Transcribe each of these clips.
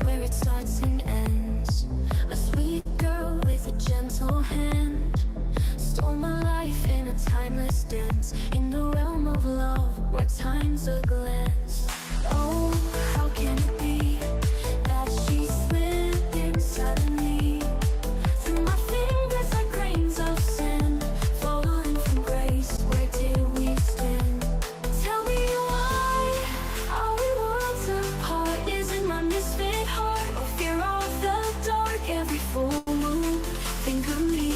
where it starts and ends. A sweet girl with a gentle hand stole my life in a timeless dance, in the realm of love where time's a glance. Oh, how can it be that she slipped in suddenly through my fingers like grains of sand, falling from grace? Where did we stand? Tell me why are we worlds apart? Is it my misfit heart or fear of the dark? Every full moon, think of me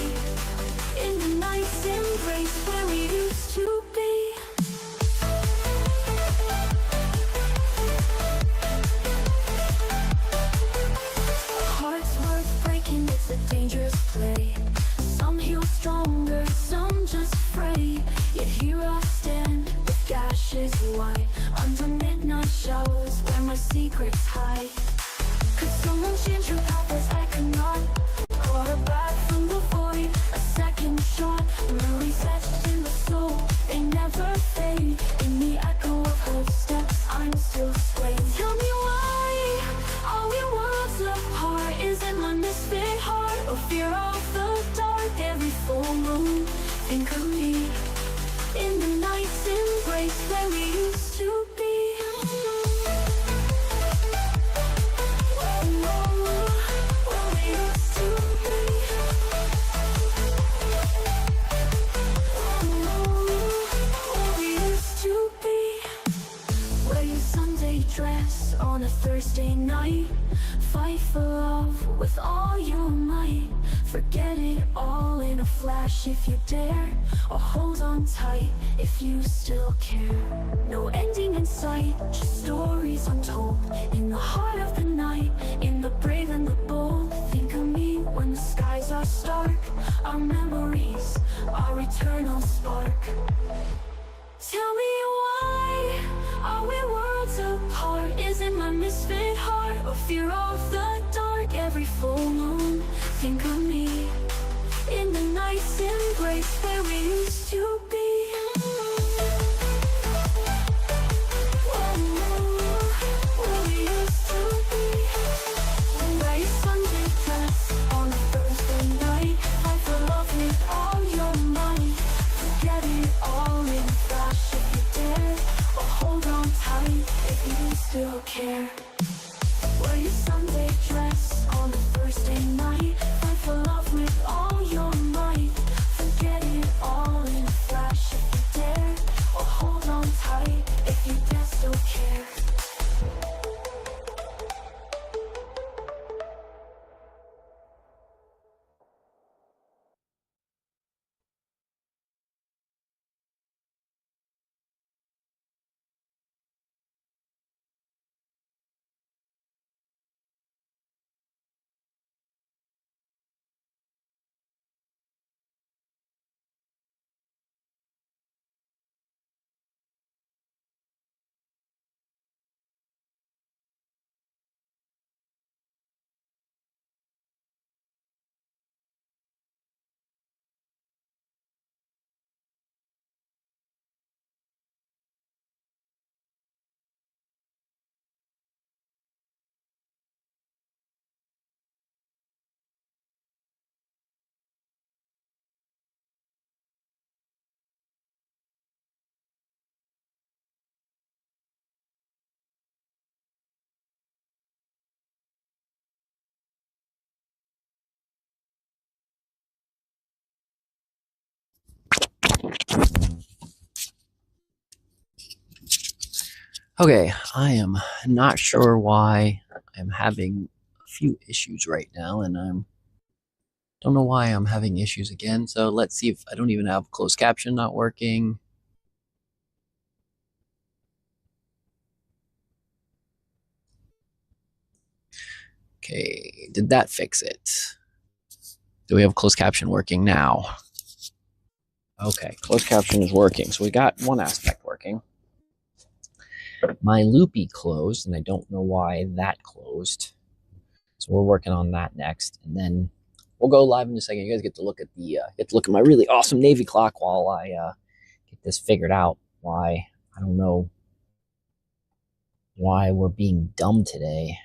in the night's embrace where we used to be. Hearts worth breaking, it's a dangerous play. Some heal stronger, some just fray. Yet here I stand with gashes white, under midnight showers where my secrets hide. Could someone change your path as I could not? Caught her back from the void, a second shot. Memories etched in the soul, they never fade. In the echo of her steps, I'm still swayed. Tell me why are we worlds apart? Is it my misfit heart or fear of the dark? Every full moon, think of me in the night's embrace where we used to be. Dress on a Thursday night, fight for love with all your might. Forget it all in a flash if you dare, or hold on tight if you still care. No ending in sight, just stories untold in the heart of the night, in the brave and the bold. Think of me when the skies are stark, our memories, our eternal spark. Tell me why are we worlds apart? Is it my misfit heart or fear of the dark? Every full moon, think of me in the night's embrace where we used to be. Where we used to be. Wear your Sunday dress on a Thursday night, fight for love with all your might. Forget it all in a flash if you dare, or hold on tight if you still care. Wear your Sunday dress on a Thursday night, fight for love with all your might. Forget it all in a flash if you dare, or hold on tight if you dare still care. Okay, I am not sure why I'm having a few issues right now, and don't know why I'm having issues again. So let's see if I don't even have closed caption not working. Okay, did that fix it? Do we have closed caption working now? Okay, closed caption is working. So we got one aspect working. My loopy closed, and I don't know why that closed. So we're working on that next, and then we'll go live in a second. You guys get to look at my really awesome Navy clock while I get this figured out. Why I don't know why we're being dumb today.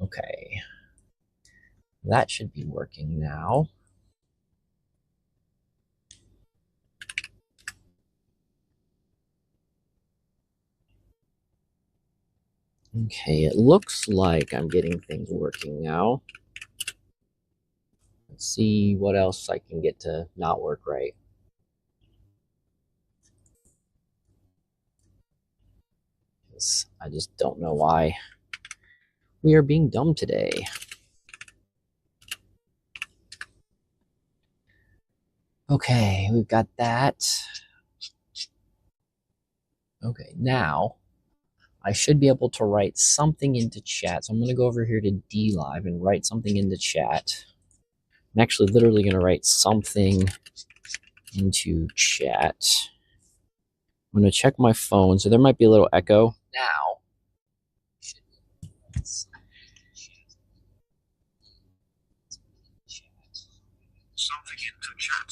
Okay. That should be working now. Okay, it looks like I'm getting things working now. Let's see what else I can get to not work right. I just don't know why we are being dumb today. Okay, we've got that. Okay, now I should be able to write something into chat. So I'm going to go over here to DLive and write something into chat. I'm actually literally going to write something into chat. I'm going to check my phone. So there might be a little echo. Now, Something into chat.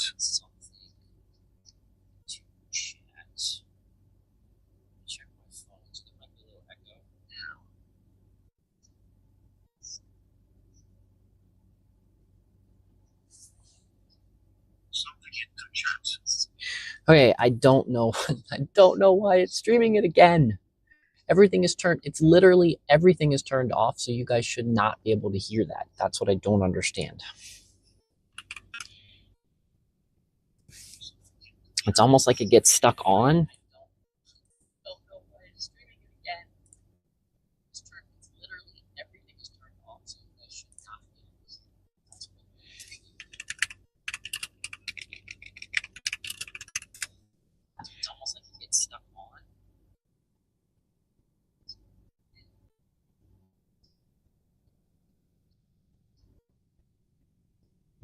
Check my phone. So there might be a little echo now. Something into chat. Okay, I don't know. I don't know why it's streaming it again. Everything is turned. It's literally everything is turned off, so you guys should not be able to hear that. That's what I don't understand. It's almost like it gets stuck on. Don't know why it's streaming it again. It's literally everything is turned off, so you guys should not be able to hear that. That's what it's almost like it gets stuck on.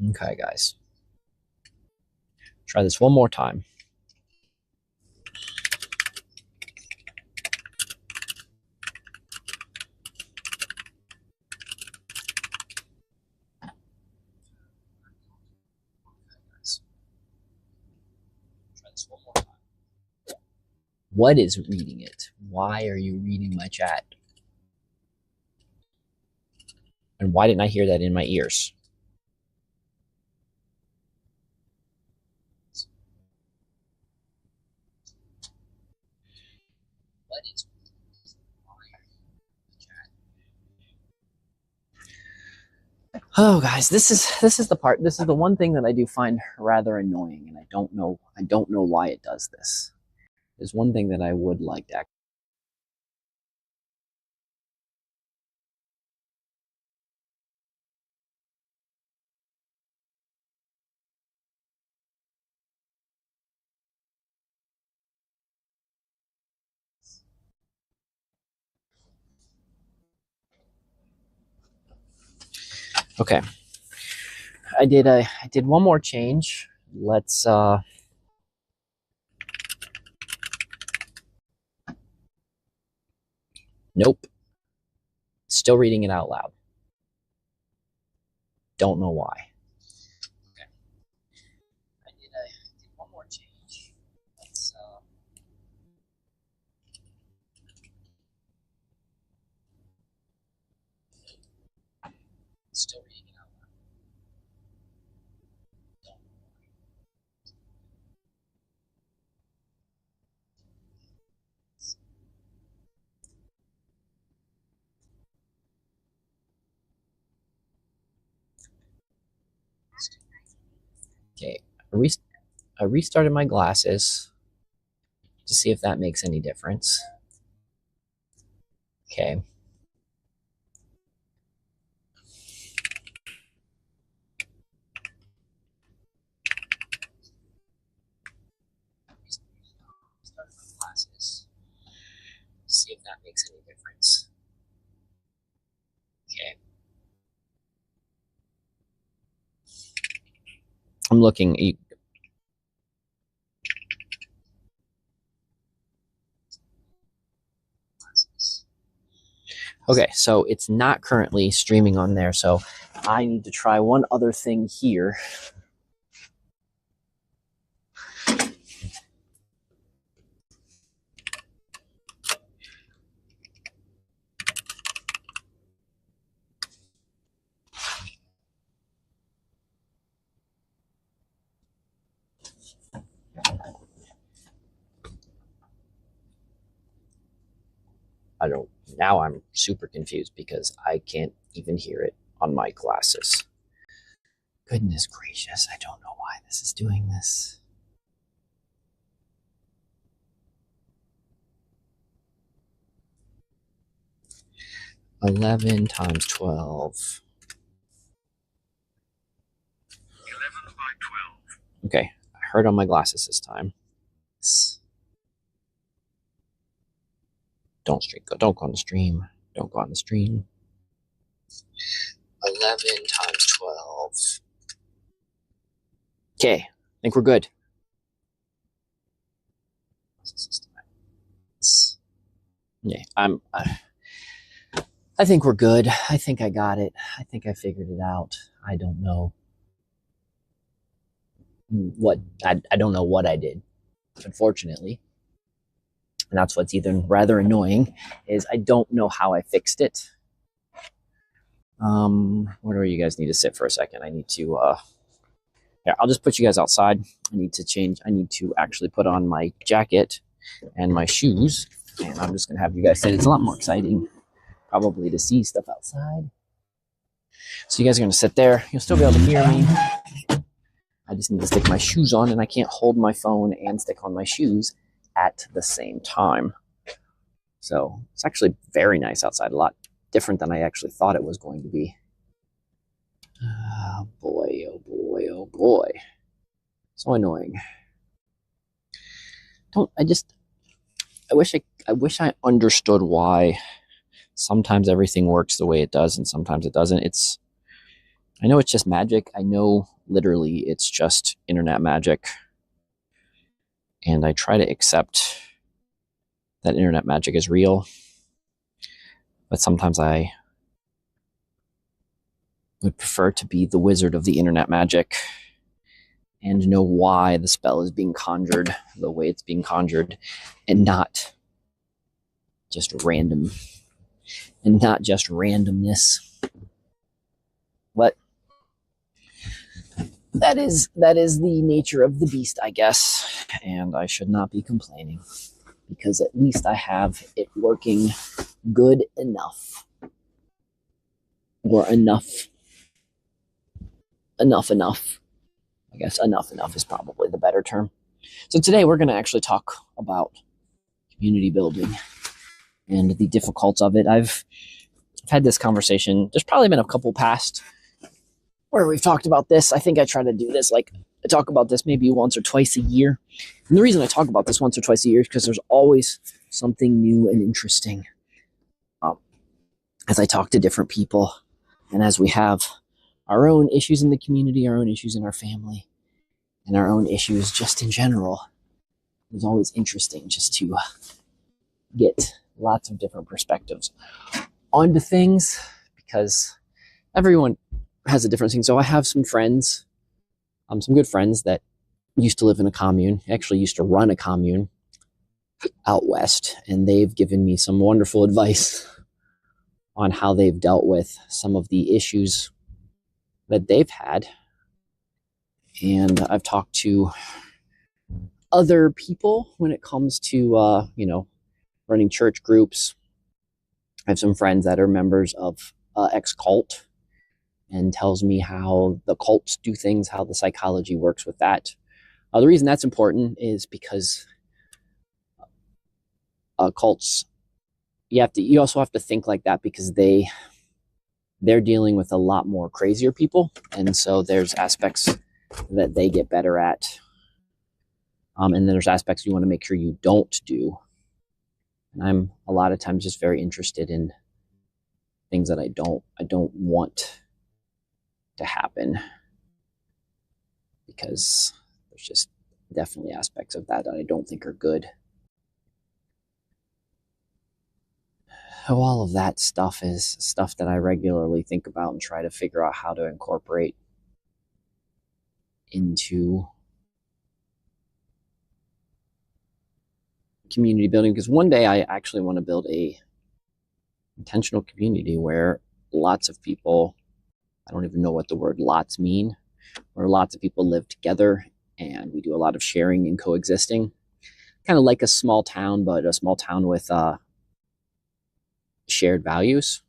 Okay, guys. Try this one more time. Try this one more time. What is reading it? Why are you reading my chat? And why didn't I hear that in my ears? What is Oh, guys, this is the part. This is the one thing that I do find rather annoying, and I don't know why it does this. There's one thing that I would like to. Okay, I did one more change. Let's Nope. Still reading it out loud. Don't know why. Okay. I did one more change. Let's Still reading it out loud. Don't know why. Okay. I restarted my glasses to see if that makes any difference. Okay. Restarted my glasses to see if that makes any difference. Okay. I'm looking. Okay, so it's not currently streaming on there, so I need to try one other thing here. now I'm super confused because I can't even hear it on my glasses. Goodness gracious, I don't know why this is doing this. $11 times 12. 11 by 12. Okay, I heard on my glasses this time. Don't go on the stream. Don't go on the stream. 11 times 12. Okay, I think we're good. Yeah, I think we're good. I think I got it. I think I figured it out. I don't know what I don't know what I did, unfortunately. And that's what's even rather annoying is I don't know how I fixed it. Where do you guys need to sit for a second? I need to yeah, I'll just put you guys outside. I need to actually put on my jacket and my shoes, and I'm just gonna have you guys sit. It's a lot more exciting probably to see stuff outside. So you guys are gonna sit there. You'll still be able to hear me. I just need to stick my shoes on, and I can't hold my phone and stick on my shoes at the same time. So it's actually very nice outside, a lot different than I actually thought it was going to be. Oh boy, oh boy, oh boy. So annoying. I wish I understood why sometimes everything works the way it does and sometimes it doesn't. I know it's just magic. I know literally it's just internet magic. And I try to accept that internet magic is real. But sometimes I would prefer to be the wizard of the internet magic and know why the spell is being conjured the way it's being conjured, and not just randomness. But that is the nature of the beast, I guess, and I should not be complaining because at least I have it working good enough, or enough. I guess enough is probably the better term. So today we're going to actually talk about community building and the difficulties of it. I've had this conversation. There's probably been a couple past where we've talked about this. I think I try to do this, I talk about this maybe once or twice a year. And the reason I talk about this once or twice a year is because there's always something new and interesting. As I talk to different people, and as we have our own issues in the community, our own issues in our family, and our own issues just in general, it's always interesting just to get lots of different perspectives onto things, because everyone has a different thing. So I have some friends, some good friends that used to live in a commune, actually used to run a commune out west, and they've given me some wonderful advice on how they've dealt with some of the issues that they've had. And I've talked to other people when it comes to, running church groups. I have some friends that are members of ex-cult, and tells me how the cults do things, how the psychology works with that. The reason that's important is because cults, you also have to think like that because they're dealing with a lot more crazier people, and so there's aspects that they get better at, and then there's aspects you want to make sure you don't do. And I'm a lot of times just very interested in things that I don't want to happen, because there's just definitely aspects of that I don't think are good. So all of that stuff is stuff that I regularly think about and try to figure out how to incorporate into community building, because one day I actually want to build a intentional community where lots of people, I don't even know what the word lots mean, where lots of people live together and we do a lot of sharing and coexisting, kind of like a small town, but a small town with shared values.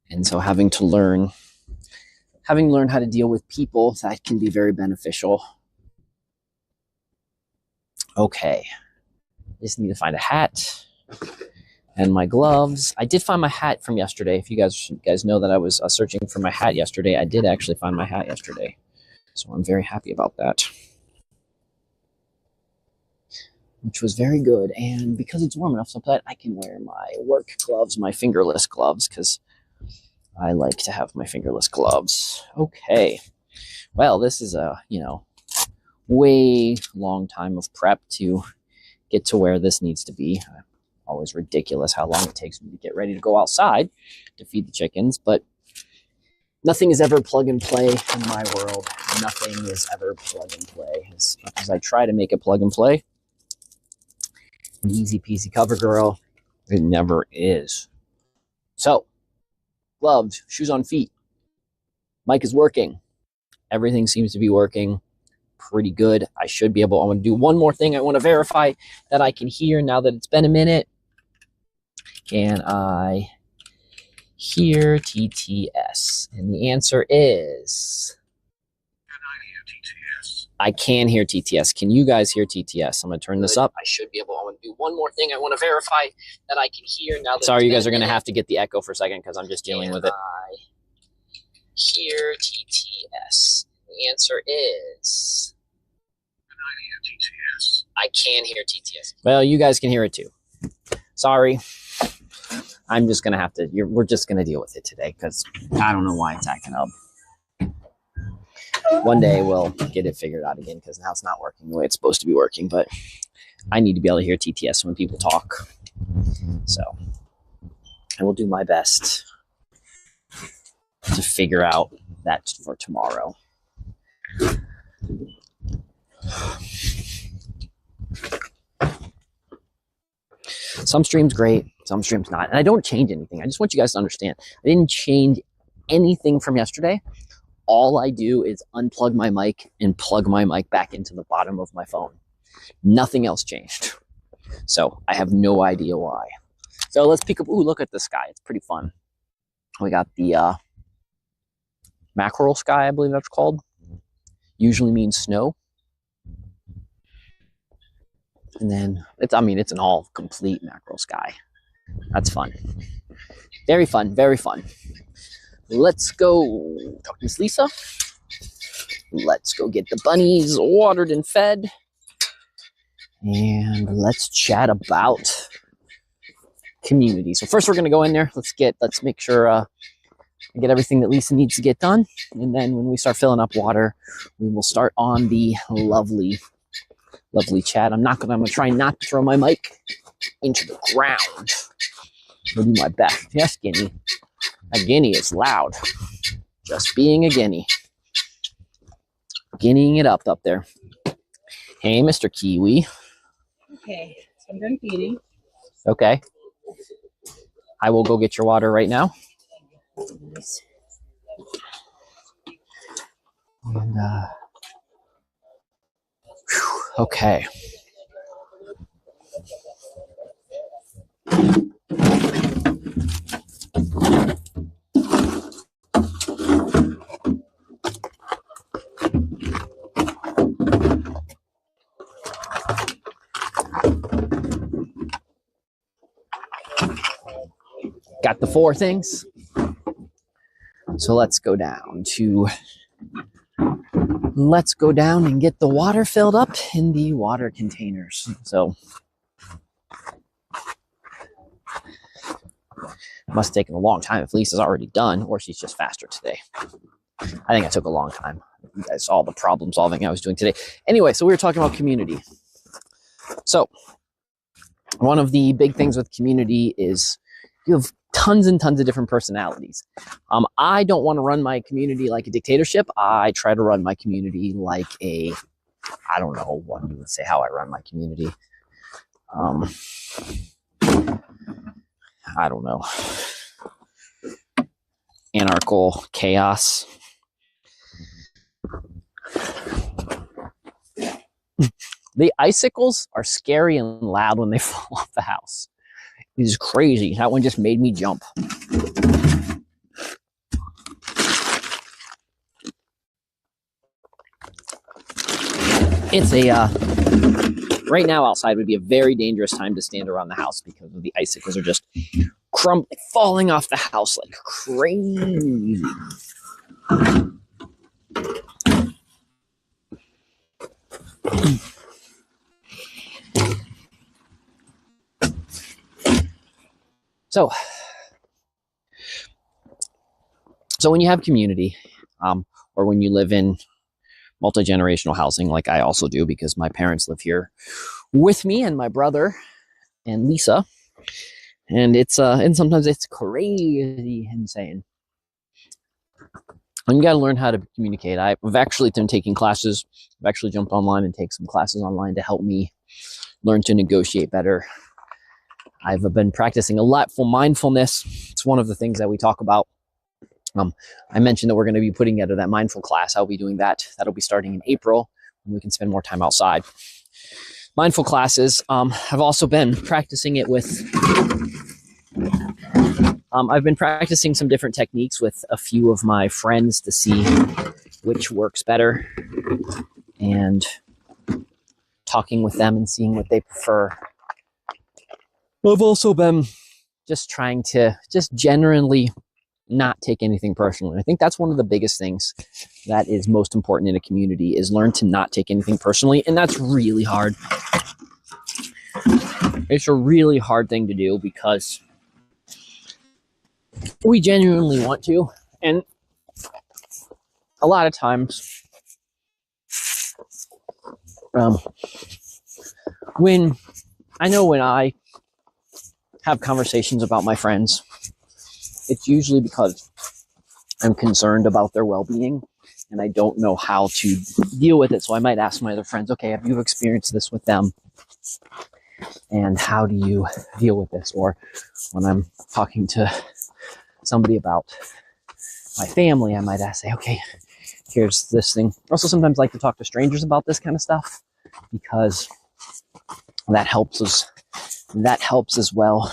And so having learned how to deal with people, that can be very beneficial. Okay. Just need to find a hat and my gloves. I did find my hat from yesterday. If you guys know that I was searching for my hat yesterday, I did actually find my hat yesterday. So I'm very happy about that. Which was very good. And because it's warm enough so that I can wear my work gloves, my fingerless gloves, because I like to have my fingerless gloves. Okay. Well, this is a, way long time of prep to get to where this needs to be. Always ridiculous how long it takes me to get ready to go outside to feed the chickens, but nothing is ever plug and play in my world. Nothing is ever plug and play. As much as I try to make it plug and play, an easy peasy cover girl, it never is. So, gloves, shoes on feet. Mic is working. Everything seems to be working pretty good. I should be able, I want to do one more thing. I want to verify that I can hear now that it's been a minute. Can I hear TTS? And the answer is... Can I hear TTS? I can hear TTS. Can you guys hear TTS? I'm going to turn this up. I should be able, I want to do one more thing. I want to verify that I can hear now that Sorry, you guys are going to have to get the echo for a second because I'm just dealing with it. I hear TTS. The answer is... Can I hear TTS? I can hear TTS. Well, you guys can hear it too. Sorry. I'm just going to have to, we're just going to deal with it today because I don't know why it's acting up. One day we'll get it figured out again because now it's not working the way it's supposed to be working, but I need to be able to hear TTS when people talk. So I will do my best to figure out that for tomorrow. Some streams great, some streams not. And I don't change anything. I just want you guys to understand. I didn't change anything from yesterday. All I do is unplug my mic and plug my mic back into the bottom of my phone. Nothing else changed. So I have no idea why. So let's pick up, ooh, look at the sky. It's pretty fun. We got the mackerel sky, I believe that's called. Usually means snow. And then it's an all complete mackerel sky. That's fun. Very fun, very fun. Let's go talk to Miss Lisa. Let's go get the bunnies watered and fed. And let's chat about community. So first we're gonna go in there. Let's make sure I get everything that Lisa needs to get done. And then when we start filling up water, we will start on the lovely chat. I'm gonna try not to throw my mic into the ground. I'll do my best. Yes, Guinea. A guinea is loud. Just being a guinea. Guineaing it up there. Hey, Mr. Kiwi. Okay, so I'm done feeding. Okay. I will go get your water right now. And, okay. Got the 4 things. So let's go down and get the water filled up in the water containers. So it must have taken a long time if Lisa's already done, or she's just faster today. I think I took a long time. You guys saw the problem solving I was doing today. Anyway, so we were talking about community. So one of the big things with community is you have tons and tons of different personalities. I don't want to run my community like a dictatorship. I try to run my community like I don't know what you would say how I run my community. I don't know. Anarchical chaos. The icicles are scary and loud when they fall off the house. This is crazy. That one just made me jump. It's a, right now outside would be a very dangerous time to stand around the house because of the icicles are just falling off the house like crazy. So when you have community, or when you live in multi-generational housing, like I also do because my parents live here with me and my brother and Lisa, and it's and sometimes it's crazy insane. And you got to learn how to communicate. I've actually been taking classes. I've actually jumped online and take some classes online to help me learn to negotiate better. I've been practicing a lot for mindfulness. It's one of the things that we talk about. I mentioned that we're going to be putting together that mindful class. I'll be doing that. That'll be starting in April, and we can spend more time outside. Mindful classes. I've also been practicing it with. I've been practicing some different techniques with a few of my friends to see which works better, and talking with them and seeing what they prefer. I've also been just trying to just genuinely not take anything personally. I think that's one of the biggest things that is most important in a community is learn to not take anything personally. And that's really hard. It's a really hard thing to do because we genuinely want to. And a lot of times when I have conversations about my friends, it's usually because I'm concerned about their well-being and I don't know how to deal with it. So I might ask my other friends, okay, have you experienced this with them? And how do you deal with this? Or when I'm talking to somebody about my family, I might ask, say, okay, here's this thing. I also sometimes like to talk to strangers about this kind of stuff because that helps us. That helps as well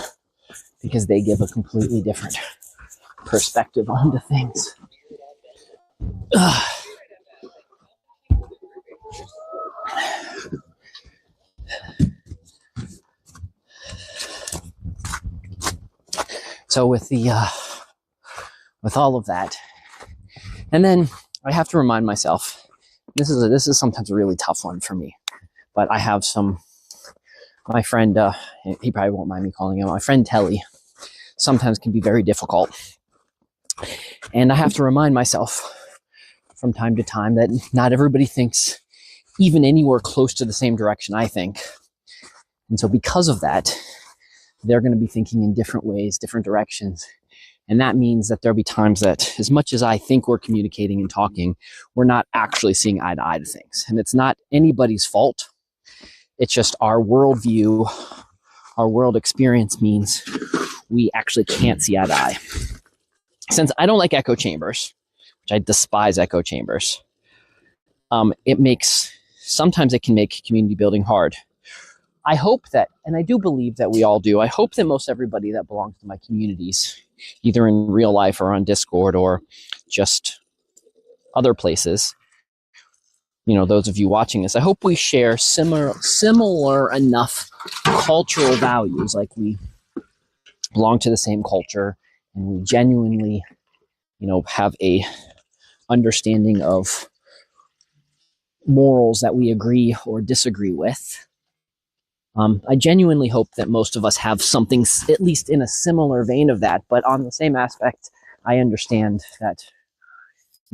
because they give a completely different perspective onto things. So with all of that, and then I have to remind myself, this is sometimes a really tough one for me, but I have my friend, he probably won't mind me calling him, my friend Telly, sometimes can be very difficult. And I have to remind myself from time to time that not everybody thinks even anywhere close to the same direction I think. And so because of that, they're going to be thinking in different ways, different directions. And that means that there'll be times that as much as I think we're communicating and talking, we're not actually seeing eye to eye to things. And it's not anybody's fault. It's just our worldview, our world experience means we actually can't see eye to eye. Since I don't like echo chambers, which I despise echo chambers, sometimes it can make community building hard. I hope that, and I do believe that we all do, I hope that most everybody that belongs to my communities, either in real life or on Discord or just other places, those of you watching this, I hope we share similar enough cultural values, like we belong to the same culture and we genuinely, have a understanding of morals that we agree or disagree with. I genuinely hope that most of us have something, at least in a similar vein of that, but on the same aspect, I understand that,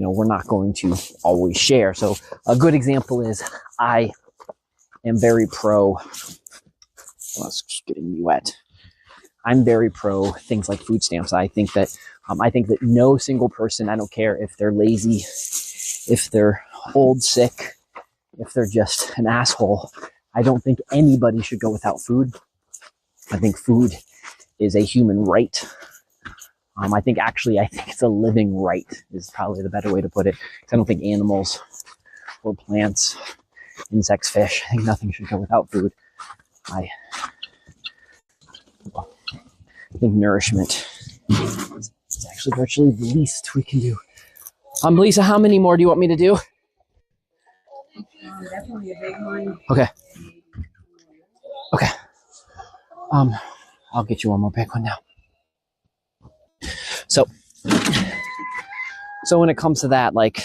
we're not going to always share. So a good example is I am very pro, it's getting me wet. I'm very pro things like food stamps. I think that no single person, I don't care if they're lazy, if they're old, sick, if they're just an asshole, I don't think anybody should go without food. I think food is a human right. I think it's a living right is probably the better way to put it. I don't think animals or plants, insects, fish, I think nothing should go without food. think nourishment is actually virtually the least we can do. Lisa, how many more do you want me to do? Definitely a big one. Okay. Okay. I'll get you one more big one now. So when it comes to that, like,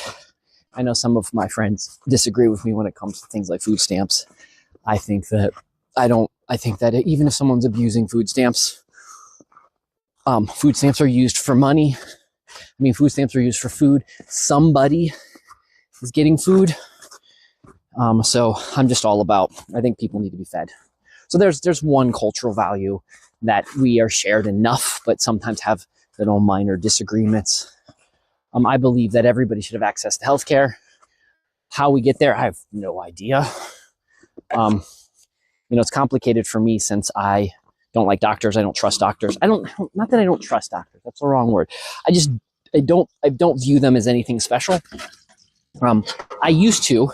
I know some of my friends disagree with me when it comes to things like food stamps. I think that even if someone's abusing food stamps are used for money. I mean, food stamps are used for food. Somebody is getting food. So I'm just all about, I think people need to be fed. So there's one cultural value that we are shared enough, but sometimes have little minor disagreements. I believe that everybody should have access to healthcare. How we get there, I have no idea. It's complicated for me since I don't like doctors. I don't trust doctors. Not that I don't trust doctors. That's the wrong word. I don't view them as anything special. I used to,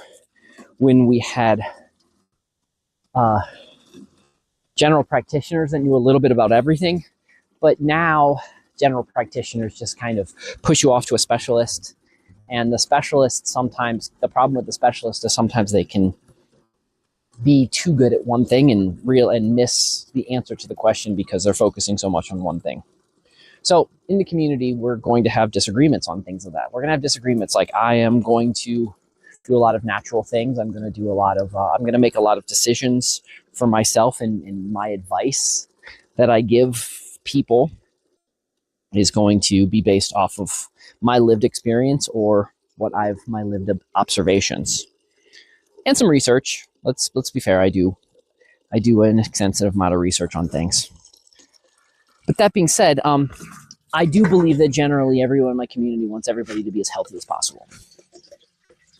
when we had general practitioners that knew a little bit about everything, but now general practitioners just kind of push you off to a specialist, and the problem with the specialist is sometimes they can be too good at one thing and miss the answer to the question because they're focusing so much on one thing. So in the community, we're going to have disagreements on things of that. We're going to have disagreements like I am going to do a lot of natural things. I'm going to make a lot of decisions for myself, and my advice that I give people is going to be based off of my lived experience or my lived observations and some research. Let's be fair. I do an extensive amount of research on things. But that being said, I do believe that generally everyone in my community wants everybody to be as healthy as possible.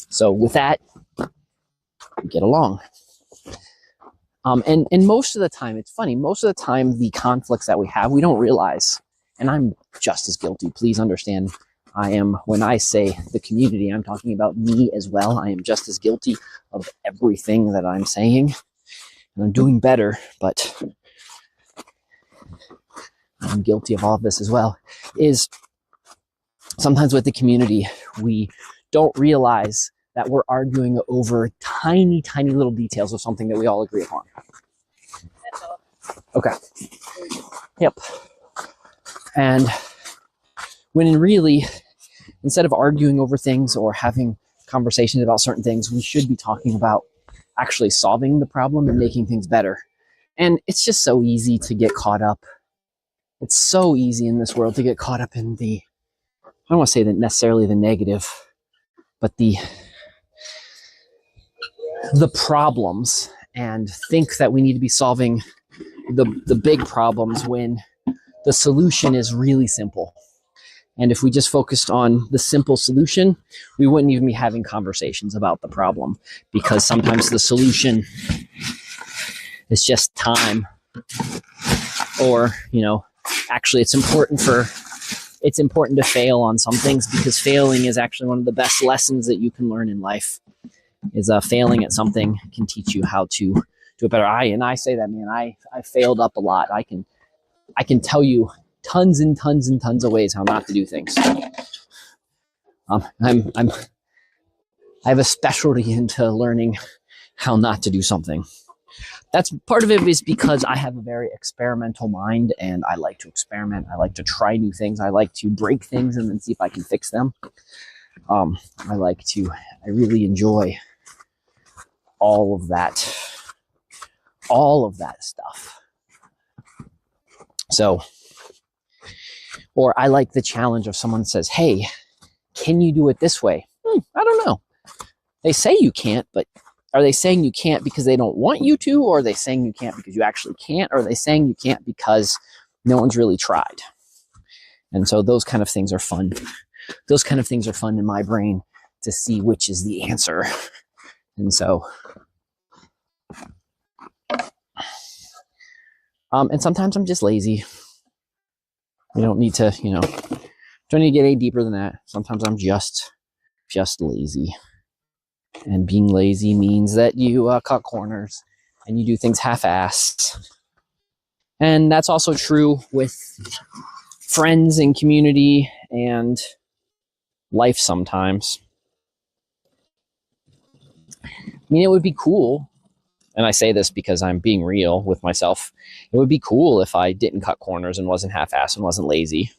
So with that, we get along. And most of the time, it's funny, most of the time the conflicts that we have, we don't realize. And I'm just as guilty. Please understand, when I say the community, I'm talking about me as well. I am just as guilty of everything that I'm saying. And I'm doing better, but I'm guilty of all of this as well. Is sometimes with the community, we don't realize that we're arguing over tiny, tiny little details of something that we all agree upon. That's all. Okay. Yep. And when really, instead of arguing over things or having conversations about certain things, we should be talking about actually solving the problem and making things better. And it's just so easy to get caught up. It's so easy in this world to get caught up in I don't want to say that necessarily the negative, but the problems, and think that we need to be solving the big problems when the solution is really simple. And if we just focused on the simple solution, we wouldn't even be having conversations about the problem, because sometimes the solution is just time, or, actually it's important to fail on some things, because failing is actually one of the best lessons that you can learn in life. Is failing at something can teach you how to do it better. I say that, man, I failed up a lot. I can tell you tons and tons and tons of ways how not to do things. I have a specialty into learning how not to do something. That's part of it, is because I have a very experimental mind, and I like to experiment. I like to try new things. I like to break things and then see if I can fix them. I really enjoy all of that stuff. So, or I like the challenge of someone says, hey, can you do it this way? I don't know. They say you can't, but are they saying you can't because they don't want you to, or are they saying you can't because you actually can't, or are they saying you can't because no one's really tried? And so those kind of things are fun. Those kind of things are fun in my brain to see which is the answer. And so, and sometimes I'm just lazy. You don't need to, don't need to get any deeper than that. Sometimes I'm just lazy. And being lazy means that you cut corners and you do things half-assed. And that's also true with friends and community and life sometimes. I mean, it would be cool, and I say this because I'm being real with myself. It would be cool if I didn't cut corners and wasn't half-assed and wasn't lazy,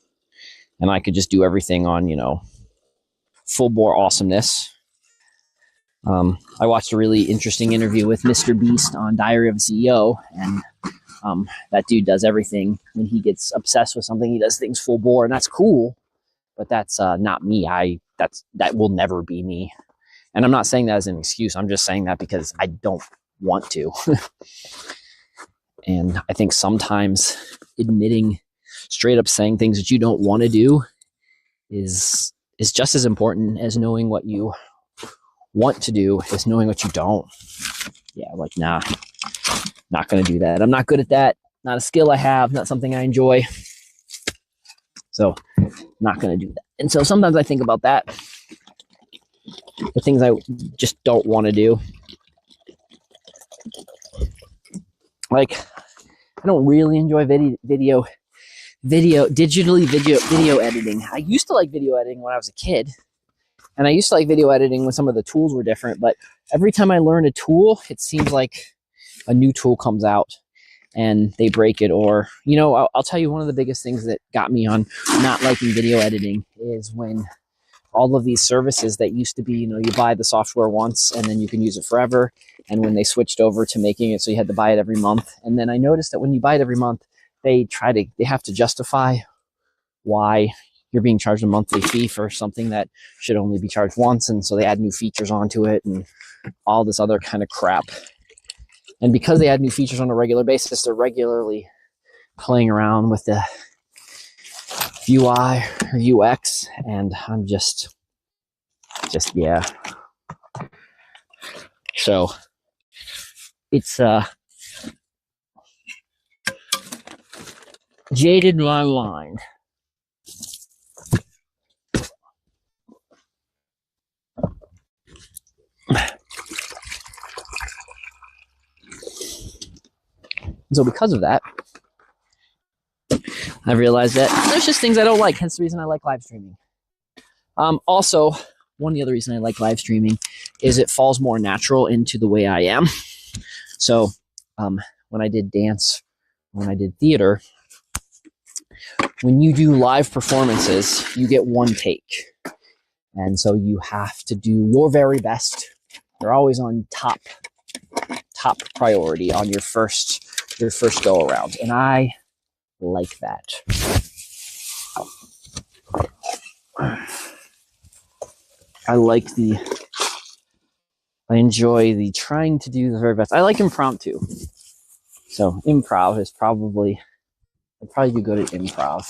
and I could just do everything on, full bore awesomeness. I watched a really interesting interview with Mr. Beast on Diary of a CEO, and that dude does everything. When he gets obsessed with something, he does things full bore, and that's cool. But that's not me. That will never be me. And I'm not saying that as an excuse. I'm just saying that because I don't want to. And I think sometimes admitting, straight up saying things that you don't want to do is just as important as knowing what you want to do, is knowing what you don't. Yeah, like, nah, not going to do that. I'm not good at that. Not a skill I have, not something I enjoy. So, not going to do that. And so sometimes I think about that. The things I just don't want to do. Like, I don't really enjoy video editing. I used to like video editing when I was a kid. And I used to like video editing when some of the tools were different. But every time I learn a tool, it seems like a new tool comes out and they break it. Or, I'll tell you, one of the biggest things that got me on not liking video editing is when all of these services that used to be, you buy the software once and then you can use it forever. And when they switched over to making it so you had to buy it every month. And then I noticed that when you buy it every month, they have to justify why you're being charged a monthly fee for something that should only be charged once. And so they add new features onto it and all this other kind of crap. And because they add new features on a regular basis, they're regularly playing around with the UI or UX, and I'm just yeah. So it's jaded my mind. So because of that, I've realized that there's just things I don't like. Hence the reason I like live streaming. Also, one of the other reasons I like live streaming is it falls more natural into the way I am. So when I did dance, when I did theater, when you do live performances, you get one take. And so you have to do your very best. You're always on top priority on your first go around. And I like that. I enjoy the trying to do the very best. I like impromptu. So improv is I'd probably do good at improv.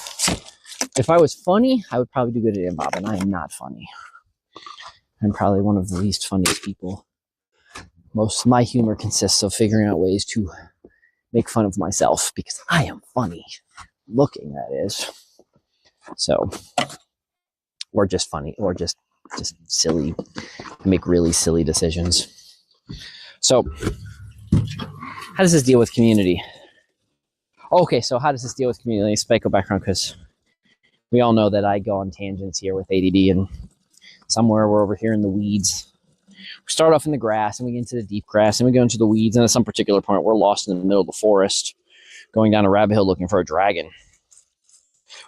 If I was funny, I would probably do good at improv, and I am not funny. I'm probably one of the least funniest people. Most of my humor consists of figuring out ways to make fun of myself because I am funny. Looking, that is. So, or just funny, or just silly. I make really silly decisions. So, how does this deal with community? Okay, so how does this deal with community? Let me spike a background because we all know that I go on tangents here with ADD, and somewhere we're over here in the weeds. We start off in the grass and we get into the deep grass and we go into the weeds, and at some particular point we're lost in the middle of the forest going down a rabbit hill looking for a dragon.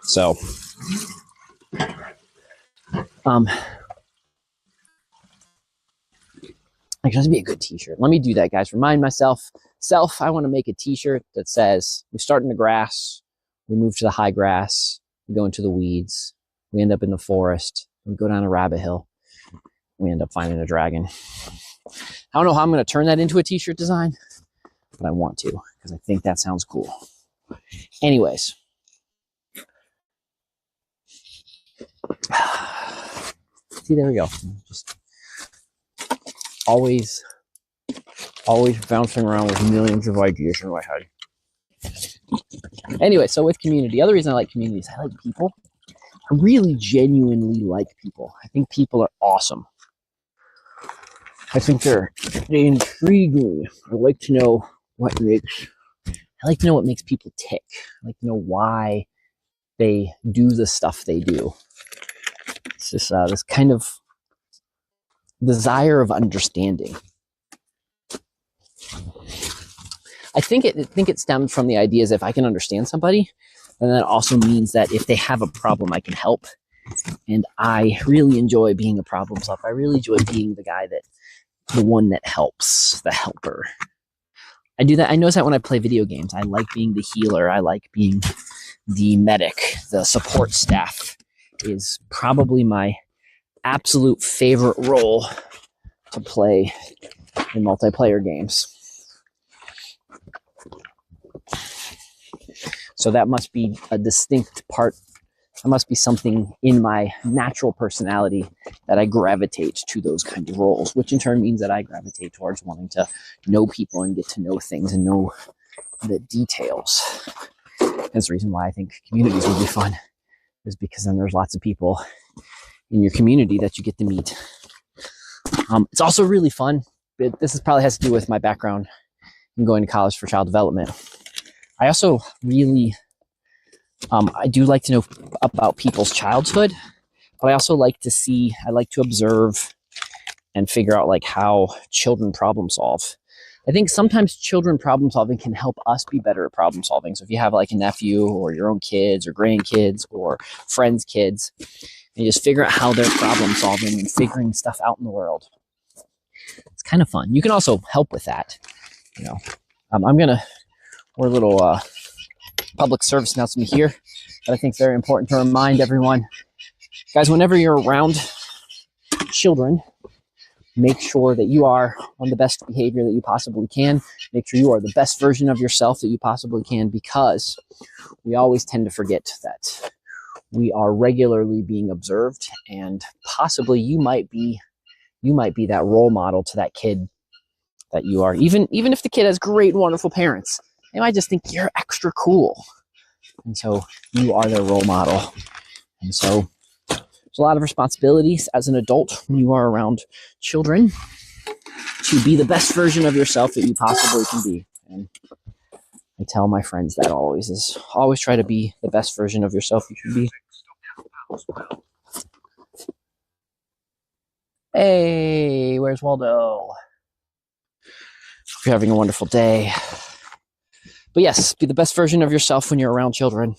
So it could be a good t-shirt. Let me do that, guys. Remind myself, I want to make a t-shirt that says we start in the grass, we move to the high grass, we go into the weeds, we end up in the forest, we go down a rabbit hill, we end up finding a dragon. I don't know how I'm going to turn that into a t-shirt design, but I want to because I think that sounds cool. Anyways. See, there we go. Just always bouncing around with millions of ideas in my head. Anyway, so with community, the other reason I like community is I like people. I really genuinely like people. I think people are awesome. I think they intrigue me. I like to know what makes I like to know what makes people tick. I like to know why they do the stuff they do. It's just this kind of desire of understanding. I think it stems from the ideas if I can understand somebody, and that also means that if they have a problem, I can help. And I really enjoy being a problem solver. I really enjoy being the one that helps, the helper. I do that. I notice that when I play video games. I like being the healer. I like being the medic. The support staff is probably my absolute favorite role to play in multiplayer games. So that must be a distinct part. That must be something in my natural personality that I gravitate to those kind of roles, which in turn means that I gravitate towards wanting to know people and get to know things and know the details. That's the reason why I think communities would be fun, is because then there's lots of people in your community that you get to meet. It's also really fun, but this probably has to do with my background in going to college for child development. I also really, I do like to know about people's childhood, but I also like to observe and figure out like how children problem solve. I think sometimes children problem solving can help us be better at problem solving. So if you have like a nephew or your own kids or grandkids or friends' kids, and you just figure out how they're problem solving and figuring stuff out in the world. It's kind of fun. You can also help with that. You know, we're a little public service announcement here that I think is very important to remind everyone. Guys, whenever you're around children, make sure that you are on the best behavior that you possibly can. Make sure you are the best version of yourself that you possibly can, because we always tend to forget that we are regularly being observed, and possibly you might be that role model to that kid that you are. Even if the kid has great, wonderful parents, they might just think you're extra cool. And so you are their role model. And so there's a lot of responsibilities as an adult when you are around children to be the best version of yourself that you possibly can be. And I tell my friends that always try to be the best version of yourself you should be. Hey, where's Waldo? Hope you're having a wonderful day. But yes, be the best version of yourself when you're around children,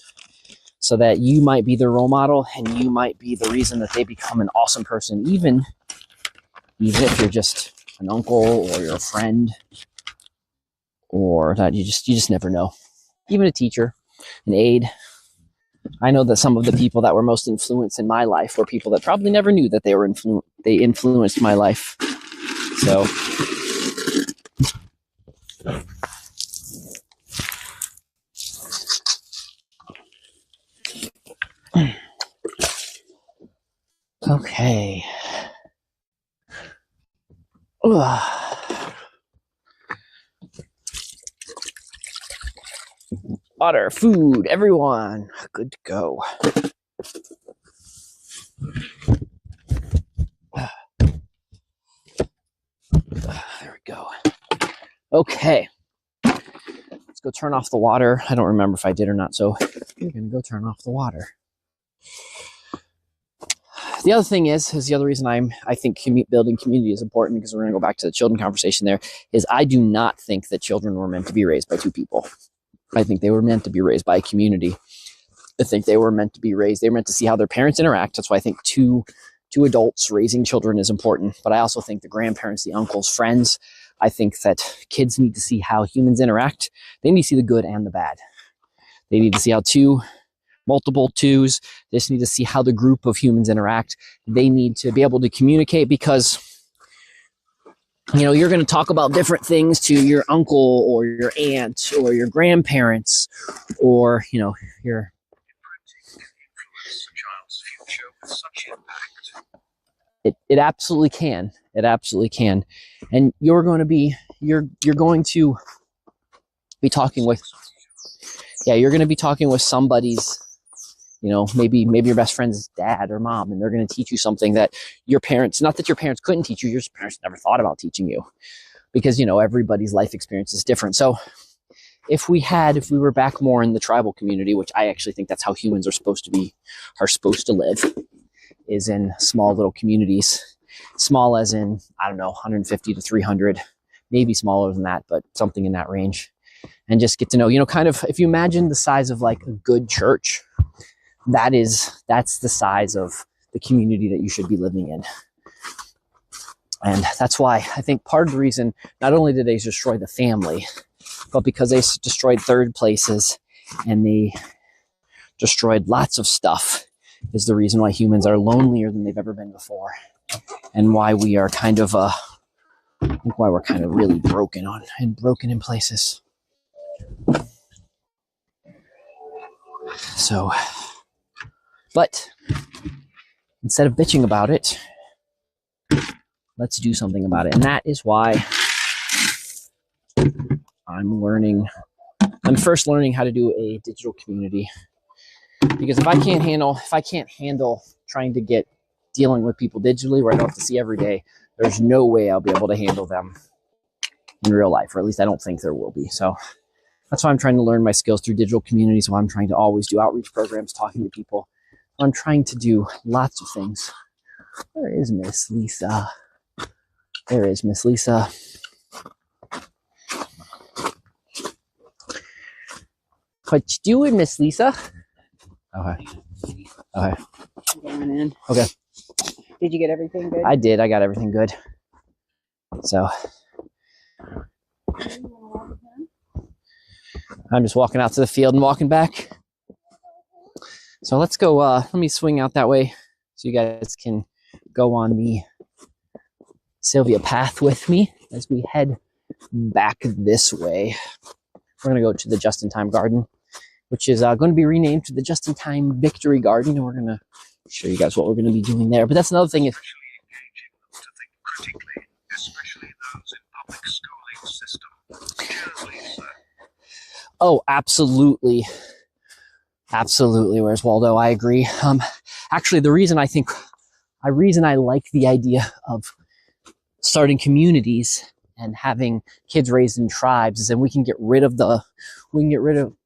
so that you might be their role model and you might be the reason that they become an awesome person, even if you're just an uncle or you're a friend, or that you just never know. Even a teacher, an aide. I know that some of the people that were most influenced in my life were people that probably never knew that they influenced my life. So okay. Water, food, everyone. Good to go. There we go. Okay. Let's go turn off the water. I don't remember if I did or not, so we're going to go turn off the water. The other thing is the other reason I think building community is important, because we're going to go back to the children conversation there, is I do not think that children were meant to be raised by two people. I think they were meant to be raised by a community. I think they were meant to see how their parents interact. That's why I think two adults raising children is important. But I also think the grandparents, the uncles, friends, I think that kids need to see how humans interact. They need to see the good and the bad. They need to see how multiple twos. They just need to see how the group of humans interact. They need to be able to communicate, because you're going to talk about different things to your uncle or your aunt or your grandparents, or your it absolutely can. It absolutely can. And you're going to be talking with somebody's, maybe your best friend's dad or mom, and they're going to teach you something that your parents, not that your parents couldn't teach you, your parents never thought about teaching you, because, everybody's life experience is different. So if we were back more in the tribal community, which I actually think that's how humans are supposed to live, is in small little communities, small as in, I don't know, 150 to 300, maybe smaller than that, but something in that range. And just get to know, kind of, if you imagine the size of like a good church, that's the size of the community that you should be living in. And that's why I think part of the reason, not only did they destroy the family, but because they destroyed third places and they destroyed lots of stuff, is the reason why humans are lonelier than they've ever been before. And why we are kind of, I think why we're kind of really broken in places. So, but instead of bitching about it, let's do something about it. And that is why I'm first learning how to do a digital community. Because if I can't handle trying to dealing with people digitally where I don't have to see every day, there's no way I'll be able to handle them in real life, or at least I don't think there will be. So that's why I'm trying to learn my skills through digital communities. So I'm trying to always do outreach programs, talking to people. I'm trying to do lots of things. Where is Miss Lisa? There is Miss Lisa. What you doing, Miss Lisa? Okay. Going in. Okay. Did you get everything good? I did. I got everything good. So I'm just walking out to the field and walking back. So let's go. Let me swing out that way so you guys can go on the Sylvia path with me as we head back this way. We're going to go to the Just-in-Time Garden, which is going to be renamed to the Just-in-Time Victory Garden, and we're going to show you guys what we're going to be doing there. But that's another thing. Engaging them to think critically, especially those in public schooling system. Cheers, Lisa. Oh, absolutely. Absolutely. Where's Waldo? I agree. Actually, the reason I like the idea of starting communities and having kids raised in tribes is that we can get rid of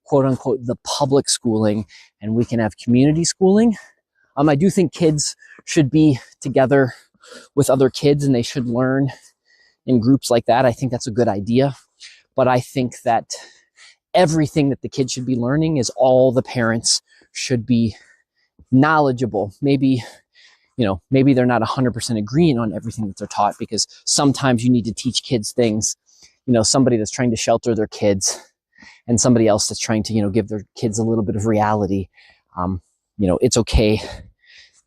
quote unquote the public schooling, and we can have community schooling. I do think kids should be together with other kids and they should learn in groups like that. I think that's a good idea. But I think that everything that the kids should be learning is all the parents should be knowledgeable. Maybe they're not 100% agreeing on everything that they're taught, because sometimes you need to teach kids things, somebody that's trying to shelter their kids and somebody else that's trying to, give their kids a little bit of reality. It's okay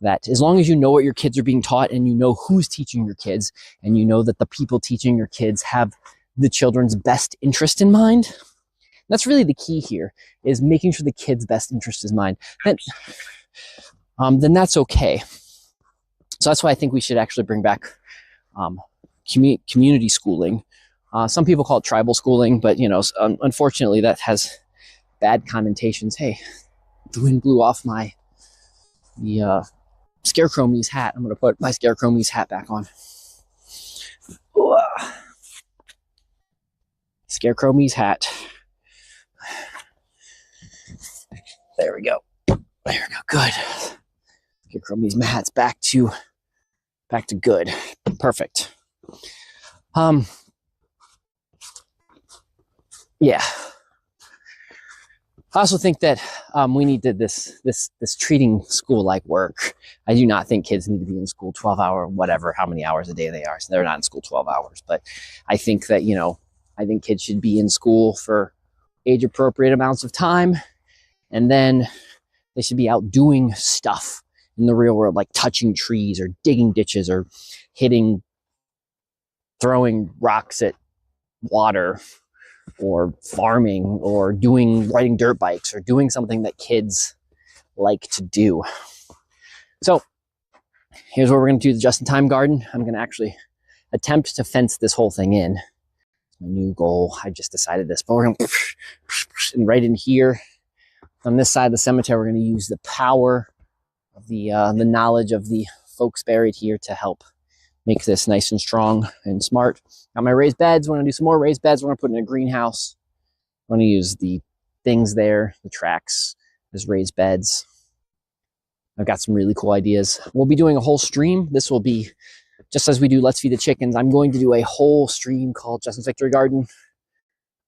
that as long as you know what your kids are being taught and you know who's teaching your kids and you know that the people teaching your kids have the children's best interest in mind. That's really the key here, is making sure the kid's best interest is in mind. Then that's okay. So that's why I think we should actually bring back community schooling. Some people call it tribal schooling, but unfortunately that has bad connotations. Hey, the wind blew off the Scarecrow Me's hat. I'm going to put my Scarecrow Me's hat back on. Scarecrow Me's hat. There we go. Good. Scarecrow Me's hat's back to good. Perfect. Yeah. I also think that we need to this treating school like work. I do not think kids need to be in school 12 hours, whatever, how many hours a day they are. So they're not in school 12 hours. But I think that, I think kids should be in school for age appropriate amounts of time. And then they should be out doing stuff in the real world, like touching trees or digging ditches or throwing rocks at water, or farming, or riding dirt bikes, or doing something that kids like to do. So here's what we're going to do: the Just-in-Time Garden. I'm going to actually attempt to fence this whole thing in. My new goal. I just decided this, but we're going to, and right in here on this side of the cemetery, we're going to use the power of the knowledge of the folks buried here to help make this nice and strong and smart. Got my raised beds. We're going to do some more raised beds. We're going to put in a greenhouse. going to use the things there, the tracks, as raised beds. I've got some really cool ideas. We'll be doing a whole stream. This will be just as we do Let's Feed the Chickens. I'm going to do a whole stream called Justin's Victory Garden,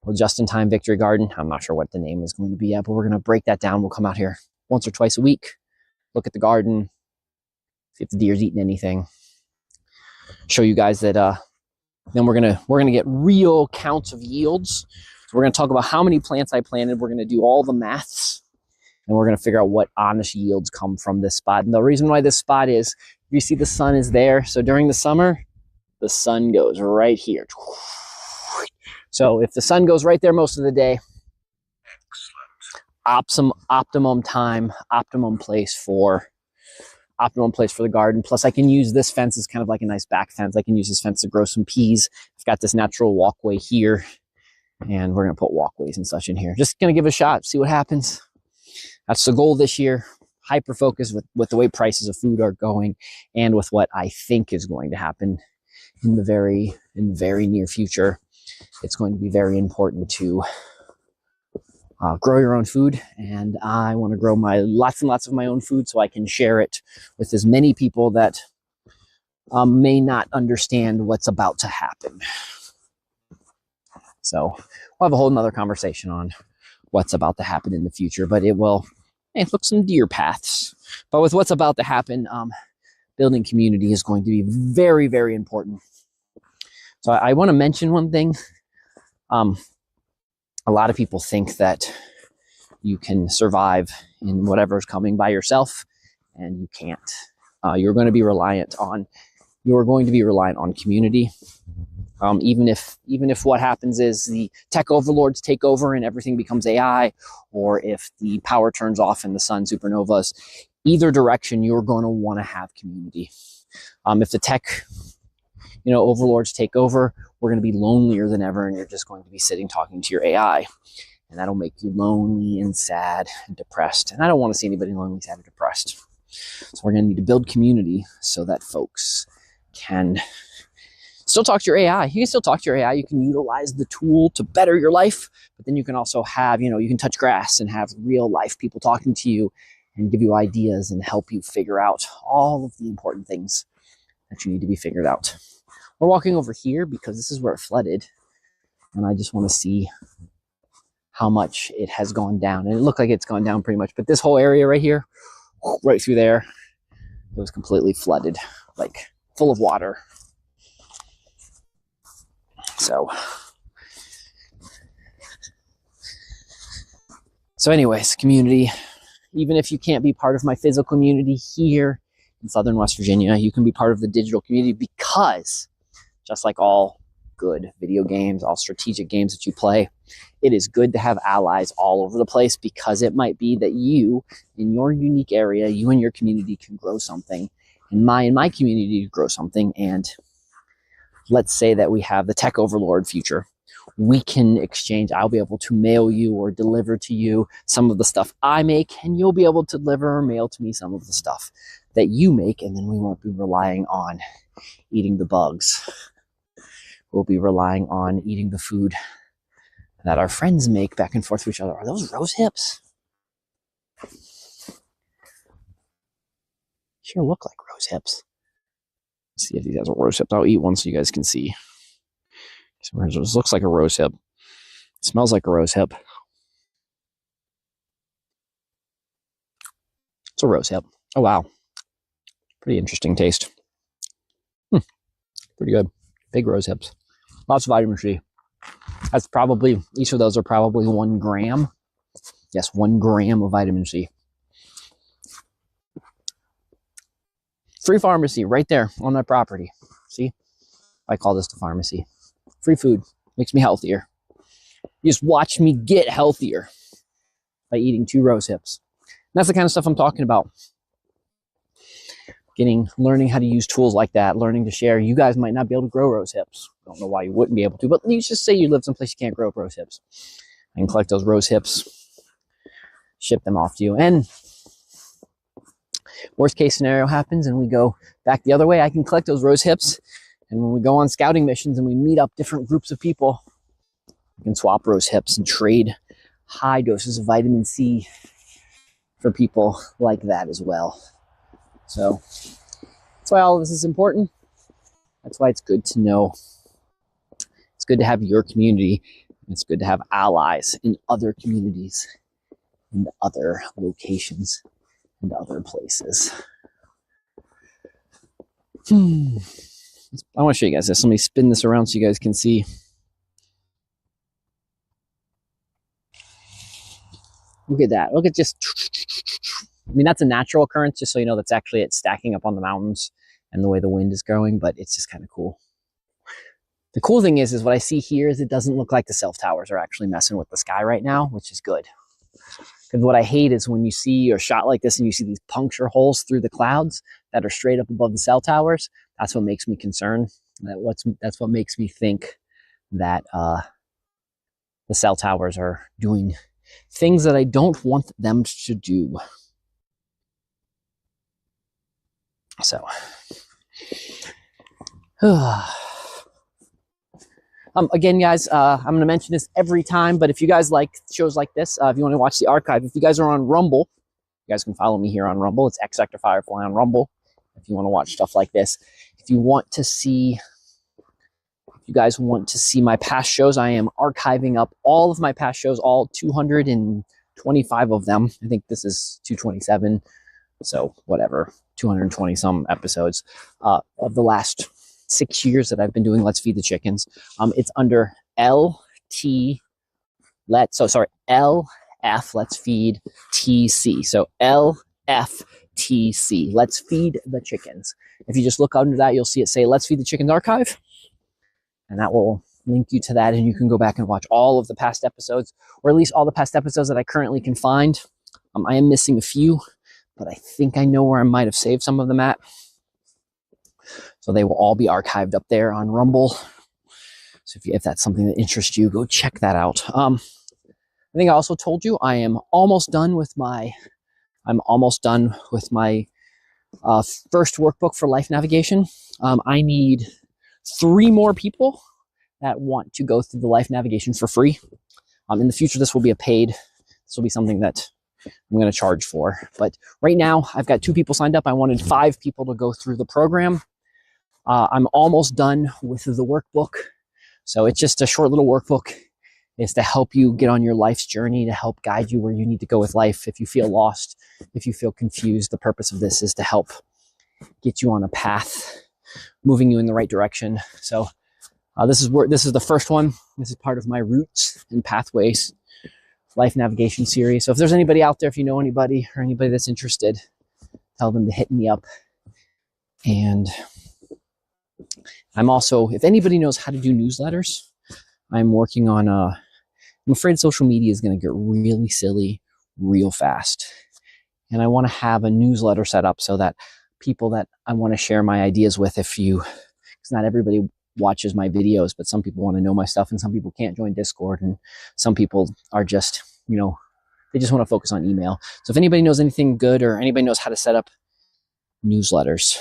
or Just in Time Victory Garden. I'm not sure what the name is going to be yet, but we're going to break that down. We'll come out here once or twice a week, look at the garden, see if the deer's eating anything, show you guys that. Then we're gonna get real counts of yields. So we're gonna talk about how many plants I planted. We're gonna do all the maths, and we're gonna figure out what honest yields come from this spot. And the reason why this spot is, you see the sun is there. So during the summer, the sun goes right here. So if the sun goes right there most of the day, optimum time, optimum place for the garden. Plus I can use this fence as kind of like a nice back fence. I can use this fence to grow some peas. I've got this natural walkway here, and we're gonna put walkways and such in here. Just gonna give it a shot, see what happens. That's the goal this year. Hyper focus with the way prices of food are going, and with what I think is going to happen in the very near future. It's going to be very important to grow your own food, and I want to grow lots and lots of my own food so I can share it with as many people that may not understand what's about to happen. So we'll have a whole nother conversation on what's about to happen in the future, but it will look some deer paths. But with what's about to happen, building community is going to be very, very important. So I want to mention one thing. A lot of people think that you can survive in whatever's coming by yourself, and you can't. You're going to be reliant on community. Even if what happens is the tech overlords take over and everything becomes AI, or if the power turns off and the sun supernovas, either direction, you're going to want to have community. If the tech overlords take over, we're going to be lonelier than ever, and you're just going to be sitting talking to your AI, and that'll make you lonely and sad and depressed. And I don't want to see anybody lonely, sad, or depressed. So we're going to need to build community so that folks can still talk to your AI. You can still talk to your AI. You can utilize the tool to better your life, but then you can also have, you can touch grass and have real life people talking to you and give you ideas and help you figure out all of the important things that you need to be figured out. We're walking over here because this is where it flooded, and I just want to see how much it has gone down. And it looked like it's gone down pretty much, but this whole area right here, right through there, it was completely flooded, like full of water. So anyways, community, even if you can't be part of my physical community here in Southern West Virginia, you can be part of the digital community, because just like all good video games, all strategic games that you play, it is good to have allies all over the place, because it might be that you, in your unique area, you and your community can grow something, and my community grow something. And let's say that we have the tech overlord future. We can exchange. I'll be able to mail you or deliver to you some of the stuff I make, and you'll be able to deliver or mail to me some of the stuff that you make, and then we won't be relying on eating the bugs. We'll be relying on eating the food that our friends make back and forth to each other. Are those rose hips? Sure look like rose hips. Let's see if these guys are rose hips. I'll eat one so you guys can see. This looks like a rose hip. It smells like a rose hip. It's a rose hip. Oh, wow. Pretty interesting taste. Pretty good. Big rose hips. Lots of vitamin C. That's probably, each of those are probably 1 gram. Yes, 1 gram of vitamin C. Free pharmacy right there on my property. See? I call this the pharmacy. Free food. Makes me healthier. You just watch me get healthier by eating 2 rose hips. And that's the kind of stuff I'm talking about. Learning how to use tools like that, learning to share. You guys might not be able to grow rose hips. I don't know why you wouldn't be able to, but let's just say you live someplace you can't grow rose hips. I can collect those rose hips, ship them off to you. And worst case scenario happens and we go back the other way, I can collect those rose hips. And when we go on scouting missions and we meet up different groups of people, You can swap rose hips and trade high doses of vitamin C for people like that as well. So that's why all of this is important. That's why it's good to know. It's good to have your community. It's good to have allies in other communities, in other locations, and other places. I want to show you guys this. Let me spin this around so you guys can see. Look at that. Look at just, I mean, that's a natural occurrence, just so you know, that's actually it's stacking up on the mountains and the way the wind is going, but it's just kind of cool. The cool thing is what I see here is it doesn't look like the self towers are actually messing with the sky right now, which is good. Because what I hate is when you see a shot like this and you see these puncture holes through the clouds that are straight up above the cell towers. That's what makes me concerned. That's what makes me think that the cell towers are doing things that I don't want them to do. So, again, guys, I'm going to mention this every time, but if you guys like shows like this, if you want to watch the archive, if you guys are on Rumble, you guys can follow me here on Rumble. It's X Sector Firefly on Rumble. If you want to watch stuff like this, if you guys want to see my past shows, I am archiving up all of my past shows, all 225 of them. I think this is 227, so whatever, 220 some episodes of the last 6 years that I've been doing Let's Feed the Chickens. It's under LF, Let's Feed TC. So LFTC, Let's Feed the Chickens. If you just look under that, you'll see it say Let's Feed the Chickens Archive, and that will link you to that, and you can go back and watch all of the past episodes, or at least all the past episodes that I currently can find. I am missing a few, but I think I know where I might have saved some of them at. So they will all be archived up there on Rumble. So if that's something that interests you, go check that out. I think I also told you I am almost done with my first workbook for life navigation. I need 3 more people that want to go through the life navigation for free. In the future, this will be this will be something that I'm going to charge for. But right now, I've got 2 people signed up. I wanted 5 people to go through the program. I'm almost done with the workbook. So it's just a short little workbook. It's to help you get on your life's journey, to help guide you where you need to go with life. If you feel lost, if you feel confused, the purpose of this is to help get you on a path, moving you in the right direction. So this is the first one. This is part of my Roots and Pathways life navigation series. So if there's anybody out there, if you know anybody or anybody that's interested, tell them to hit me up. And I'm also, if anybody knows how to do newsletters, I'm working on I'm afraid social media is going to get really silly real fast. And I want to have a newsletter set up so that people that I want to share my ideas with, because not everybody watches my videos, but some people want to know my stuff, and some people can't join Discord, and some people are just, they just want to focus on email. So if anybody knows anything good, or anybody knows how to set up newsletters,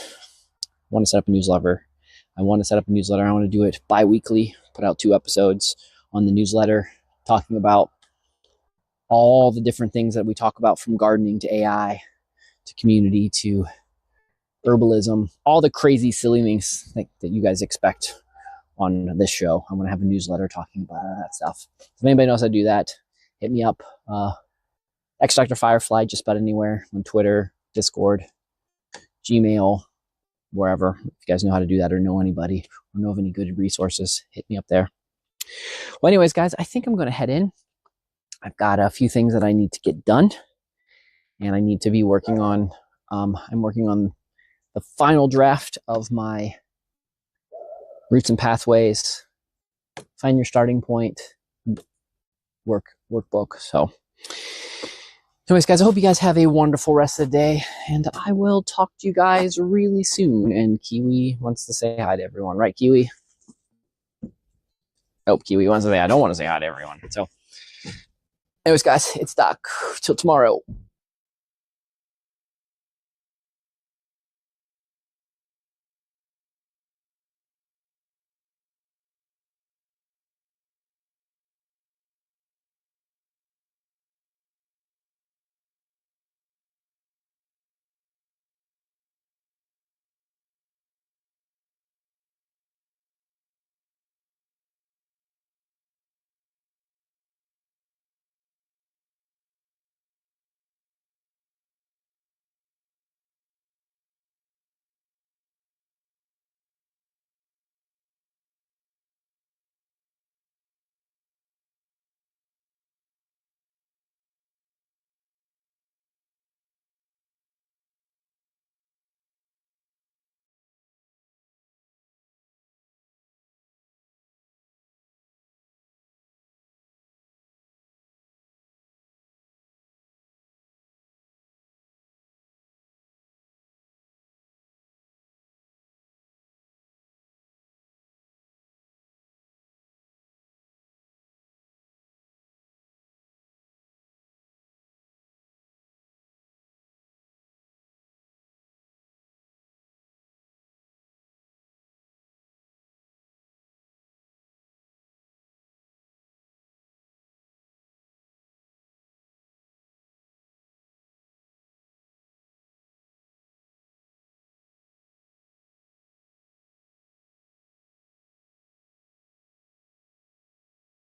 I want to set up a newsletter. I want to do it bi-weekly, put out 2 episodes on the newsletter, talking about all the different things that we talk about, from gardening to AI to community to herbalism, all the crazy silly things that you guys expect on this show. I'm going to have a newsletter talking about all that stuff. If anybody knows how to do that, hit me up. X Dr. Firefly, just about anywhere, on Twitter, Discord, Gmail, wherever. If you guys know how to do that, or know anybody, or know of any good resources, hit me up there. Well, anyways, guys, I think I'm going to head in. I've got a few things that I need to get done, and I need to be working on. I'm working on the final draft of my Roots and Pathways, Find Your Starting Point workbook. So anyways, guys, I hope you guys have a wonderful rest of the day, and I will talk to you guys really soon. And Kiwi wants to say hi to everyone, right, Kiwi? Oh, Kiwi wants to say I don't want to say hi to everyone. So anyways, guys, it's Doc. Till tomorrow.